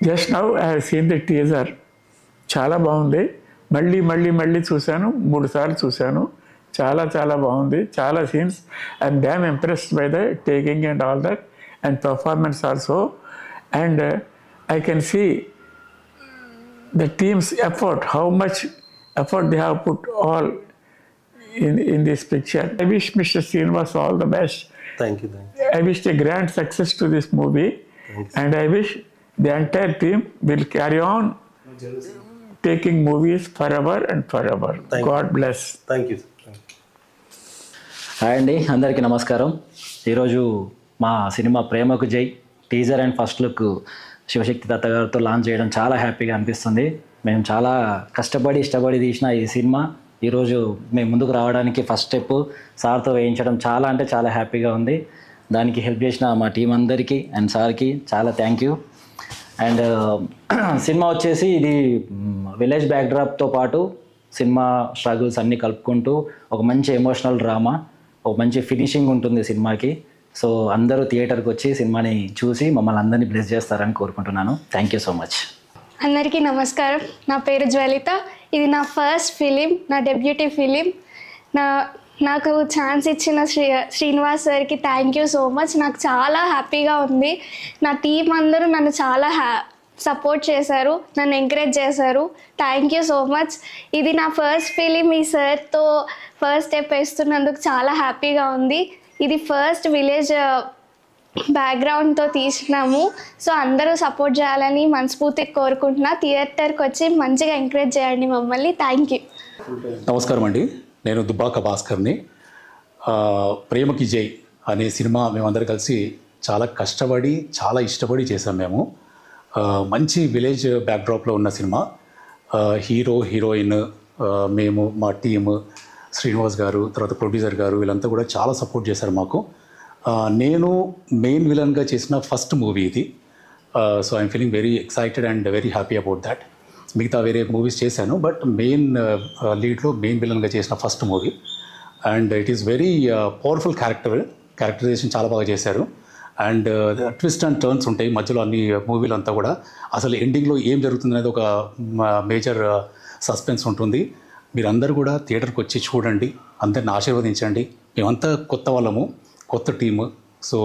Just now I have seen the teaser. చాలా బాగుంది. మళ్ళీ చూశాను, 3 సార్లు చూశాను. చాలా చాలా బాగుంది. చాలా scenes. I'm damn impressed by the taking and all that and performance also. And I can see the team's effort, how much effort they have put all in this picture. I wish Mr. Srinivas all the best. Thank you. I wish a grand success to this movie. Thanks. And I wish the entire team will carry on taking movies forever and forever. God bless. Thank you. Hi అండి, అందరికీ నమస్కారం. ఈరోజు మా cinema ప్రేమకు జై teaser and first look Shivashakti Datta గారితో launch చేయడం చాలా హ్యాపీగా అనిపిస్తుంది. మేము చాలా కష్టపడి ఇష్టపడి తీసిన ఈ సినిమా ఈరోజు మేము ముందుకు రావడానికి ఫస్ట్ స్టెప్ సార్తో వేయించడం చాలా అంటే చాలా హ్యాపీగా ఉంది. దానికి హెల్ప్ చేసిన మా టీం అందరికీ అండ్ సార్కి చాలా థ్యాంక్ యూ. అండ్ సినిమా వచ్చేసి ఇది విలేజ్ బ్యాక్డ్రాప్తో పాటు సినిమా స్ట్రగుల్స్ అన్నీ కలుపుకుంటూ ఒక మంచి ఎమోషనల్ డ్రామా, ఒక మంచి ఫినిషింగ్ ఉంటుంది సినిమాకి. సో అందరూ థియేటర్కి వచ్చి సినిమాని చూసి మమ్మల్ని అందరినీ బ్లెస్ చేస్తారని కోరుకుంటున్నాను. Thank you so much. అందరికీ నమస్కారం. నా పేరు జ్వలిత. ఇది నా ఫస్ట్ ఫిలిం, నా డెబ్యూటీ ఫిలిం. నాకు ఛాన్స్ ఇచ్చిన శ్రీనివాస్ సార్కి థ్యాంక్ యూ సో మచ్. నాకు చాలా హ్యాపీగా ఉంది. నా టీం అందరూ నన్ను చాలా సపోర్ట్ చేశారు, నన్ను ఎంకరేజ్ చేశారు. Thank you so much. ఇది నా ఫస్ట్ ఫిలిం. ఈ సార్తో ఫస్ట్ స్టెప్ వేస్తున్నందుకు చాలా హ్యాపీగా ఉంది. ఇది ఫస్ట్ విలేజ్ బ్యాక్గ్రౌండ్తో తీసినాము. సో అందరూ సపోర్ట్ చేయాలని మనస్ఫూర్తిగా కోరుకుంటున్నా. థియేటర్కి వచ్చి మంచిగా ఎంకరేజ్ చేయండి మమ్మల్ని. Thank you. నమస్కారం అండి, నేను దుబ్బాక భాస్కర్ని. ప్రేమకి జై అనే సినిమా మేమందరం కలిసి చాలా కష్టపడి చాలా ఇష్టపడి చేసాం. మేము మంచి విలేజ్ బ్యాక్డ్రాప్లో ఉన్న సినిమా. హీరో హీరోయిన్ మేము మా టీము శ్రీనివాస్ గారు, తర్వాత ప్రొడ్యూసర్ గారు వీళ్ళంతా కూడా చాలా సపోర్ట్ చేశారు మాకు. నేను మెయిన్ విలన్గా చేసిన ఫస్ట్ మూవీ ఇది. So I'm feeling very excited and very happy about that. మిగతా వేరే మూవీస్ చేశాను, బట్ మెయిన్ లీడ్లో మెయిన్ విలన్గా చేసిన first movie. And it is very powerful characterisation చాలా బాగా చేశారు. అండ్ ట్విస్ట్ అండ్ టర్న్స్ ఉంటాయి మధ్యలో అన్ని మూవీలు అంతా కూడా. అసలు ఎండింగ్లో ఏం జరుగుతుంది అనేది ఒక మేజర్ సస్పెన్స్ ఉంటుంది. మీరందరూ కూడా థియేటర్కి వచ్చి చూడండి, అందరిని ఆశీర్వదించండి. మేమంతా కొత్త వాళ్ళము, కొత్త టీము. సో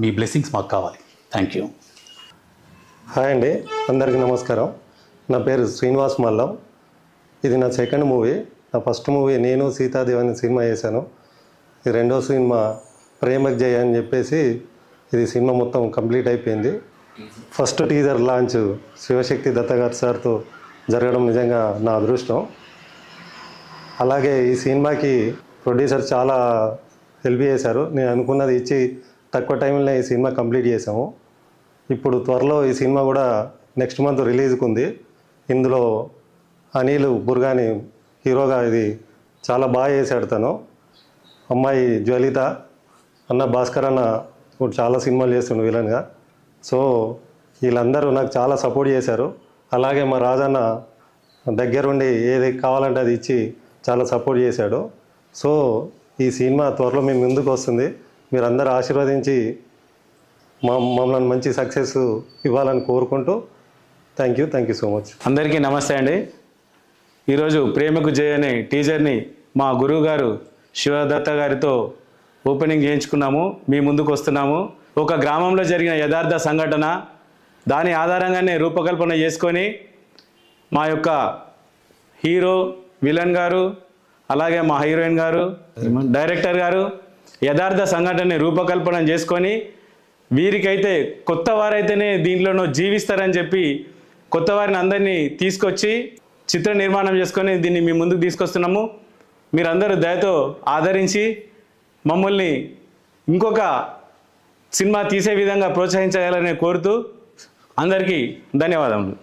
మీ బ్లెస్సింగ్స్ మాకు కావాలి. Thank you. హాయ్ అండి, అందరికీ నమస్కారం. నా పేరు శ్రీనివాస్ మల్లం. ఇది నా సెకండ్ మూవీ. నా ఫస్ట్ మూవీ నేను సీతాదేవి అనే సినిమా చేశాను. ఇది రెండో సినిమా ప్రేమకు జయ అని చెప్పేసి ఇది సినిమా మొత్తం కంప్లీట్ అయిపోయింది. First teaser launch Shivashakti Datta గారి సార్తో జరగడం నిజంగా నా అదృష్టం. అలాగే ఈ సినిమాకి ప్రొడ్యూసర్ చాలా హెల్ప్ చేశారు. నేను అనుకున్నది ఇచ్చి తక్కువ టైంలో ఈ సినిమా కంప్లీట్ చేసాము. ఇప్పుడు త్వరలో ఈ సినిమా కూడా నెక్స్ట్ మంత్ రిలీజ్కి ఉంది. ఇందులో అనిల్ బుర్గాని హీరోగా ఇది చాలా బాగా చేశాడు. తను అమ్మాయి జ్వలిత, అన్న భాస్కర్ అన్న ఇప్పుడు చాలా సినిమాలు చేస్తుండు విలన్గా. సో వీళ్ళందరూ నాకు చాలా సపోర్ట్ చేశారు. అలాగే మా రాజన్న దగ్గరుండి ఏది కావాలంటే అది ఇచ్చి చాలా సపోర్ట్ చేశాడు. సో ఈ సినిమా త్వరలో మేము ముందుకు వస్తుంది. మీరందరూ ఆశీర్వదించి మమ్మల్ని మంచి సక్సెస్ ఇవ్వాలని కోరుకుంటూ థ్యాంక్ యూ సో మచ్. అందరికీ నమస్తే అండి. ఈరోజు ప్రేమకు జై అనే టీజర్ని మా గురువు గారు శివదత్త గారితో ఓపెనింగ్ చేయించుకున్నాము. మీ ముందుకు వస్తున్నాము. ఒక గ్రామంలో జరిగిన యథార్థ సంఘటన, దాని ఆధారంగానే రూపకల్పన చేసుకొని మా యొక్క హీరో విలన్ గారు, అలాగే మా హీరోయిన్ గారు, డైరెక్టర్ గారు యథార్థ సంఘటనని రూపకల్పన చేసుకొని వీరికైతే కొత్త వారైతేనే దీంట్లోనూ జీవిస్తారని చెప్పి కొత్త వారిని అందరినీ తీసుకొచ్చి చిత్ర నిర్మాణం చేసుకొని దీన్ని మీ ముందుకు తీసుకొస్తున్నాము. మీరందరూ దయతో ఆదరించి మమ్మల్ని ఇంకొక సినిమా తీసే విధంగా ప్రోత్సహించాలని కోరుతూ అందరికీ ధన్యవాదములు.